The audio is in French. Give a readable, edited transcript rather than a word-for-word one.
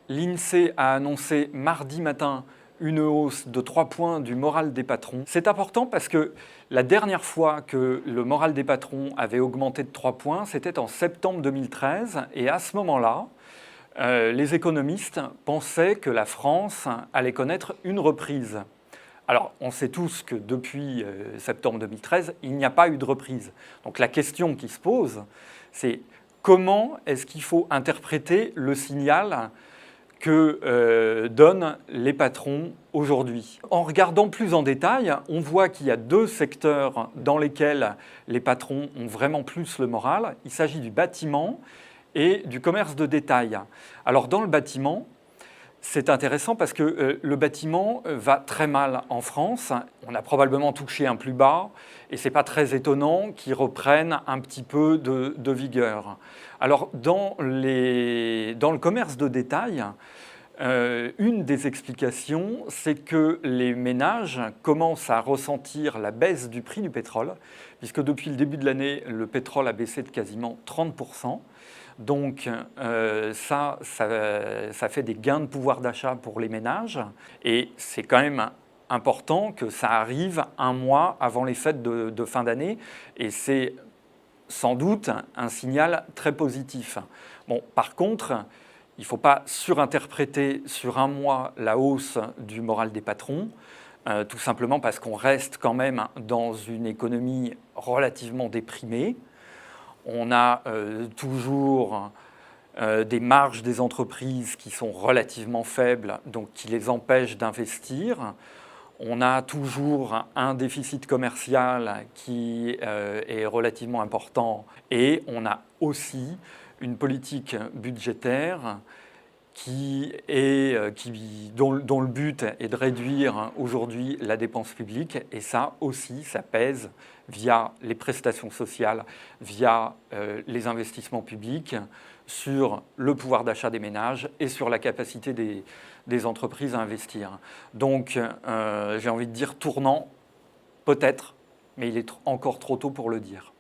L'INSEE a annoncé mardi matin une hausse de 3 points du moral des patrons. C'est important parce que la dernière fois que le moral des patrons avait augmenté de 3 points, c'était en septembre 2013. Et à ce moment-là, les économistes pensaient que la France allait connaître une reprise. Alors, on sait tous que depuis septembre 2013, il n'y a pas eu de reprise. Donc la question qui se pose, c'est comment est-ce qu'il faut interpréter le signal que donnent les patrons aujourd'hui. En regardant plus en détail, on voit qu'il y a deux secteurs dans lesquels les patrons ont vraiment plus le moral. Il s'agit du bâtiment et du commerce de détail. Alors dans le bâtiment, c'est intéressant parce que le bâtiment va très mal en France. On a probablement touché un plus bas et ce n'est pas très étonnant qu'ils reprennent un petit peu de vigueur. Alors dans le commerce de détail, une des explications, c'est que les ménages commencent à ressentir la baisse du prix du pétrole, puisque depuis le début de l'année, le pétrole a baissé de quasiment 30%. Donc ça fait des gains de pouvoir d'achat pour les ménages. Et c'est quand même important que ça arrive un mois avant les fêtes de fin d'année. Et c'est sans doute un signal très positif. Bon, par contre, il ne faut pas surinterpréter sur un mois la hausse du moral des patrons, tout simplement parce qu'on reste quand même dans une économie relativement déprimée. On a toujours des marges des entreprises qui sont relativement faibles, donc qui les empêchent d'investir. On a toujours un déficit commercial qui est relativement important et on a aussi une politique budgétaire dont le but est de réduire aujourd'hui la dépense publique, et ça aussi, ça pèse via les prestations sociales, via les investissements publics, sur le pouvoir d'achat des ménages et sur la capacité des entreprises à investir. Donc j'ai envie de dire tournant, peut-être, mais il est encore trop tôt pour le dire.